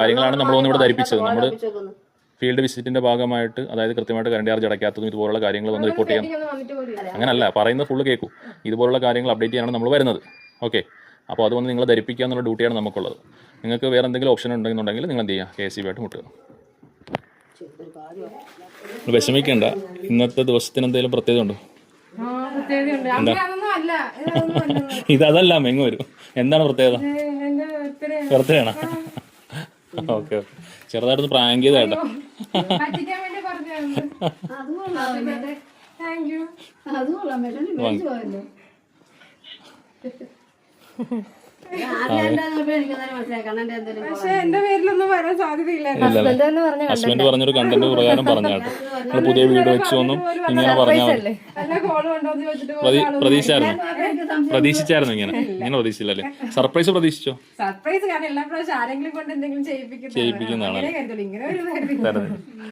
കാര്യങ്ങളാണ് നമ്മളൊന്നും ഇവിടെ ധരിപ്പിച്ചത്. നമ്മൾ ഫീൽഡ് വിസിറ്റിന്റെ ഭാഗമായിട്ട്, അതായത് കൃത്യമായിട്ട് കറണ്ട് ചാർജ് അടയ്ക്കാത്തതും ഇതുപോലുള്ള കാര്യങ്ങൾ വന്ന് റിപ്പോർട്ട് ചെയ്യാൻ. അങ്ങനല്ല പറയുന്നത്, ഫുള്ള് കേൾക്കൂ. ഇതുപോലുള്ള കാര്യങ്ങൾ അപ്ഡേറ്റ് ചെയ്യാനാണ് നമ്മൾ വരുന്നത്. ഓക്കെ, അപ്പോൾ അത് വന്ന് നിങ്ങളെ ധരിപ്പിക്കുക എന്നുള്ള ഡ്യൂട്ടിയാണ് നമുക്കുള്ളത്. നിങ്ങൾക്ക് വേറെ എന്തെങ്കിലും ഓപ്ഷൻ ഉണ്ടെന്നുണ്ടെങ്കിൽ നിങ്ങൾ എന്ത് ചെയ്യുക, KSEB ആയിട്ട് മുട്ടുക. വിഷമിക്കേണ്ട. ഇന്നത്തെ ദിവസത്തിന് എന്തെങ്കിലും പ്രത്യേകത ഉണ്ടോ? ഇതല്ല മെങ്ങ് വരും. എന്താണ് പ്രത്യേകത? ബർത്ത്ഡേയാണ്. ഓക്കെ ഓക്കെ, ചെറുതായിട്ടൊന്ന് പ്രാങ്ക് ചെയ്തായിട്ടോ. ഹസ്ബൻഡ് പറഞ്ഞൊരു കണ്ടന്റ് പ്രകാരം പറഞ്ഞാട്ടോ. നിങ്ങൾ പുതിയ വീട് വെച്ചൊന്നും ഇങ്ങനെ പറഞ്ഞാൽ മതി. പ്രതീക്ഷിച്ചായിരുന്നു ഇങ്ങനെ പ്രതീക്ഷിച്ചില്ലല്ലേ? സർപ്രൈസ് പ്രതീക്ഷിച്ചോ? സർപ്രൈസ് കാരണം എല്ലാ പ്രാവശ്യം ആരെങ്കിലും കൊണ്ട് എന്തെങ്കിലും ചെയ്യിപ്പിക്കുന്നതാണ്.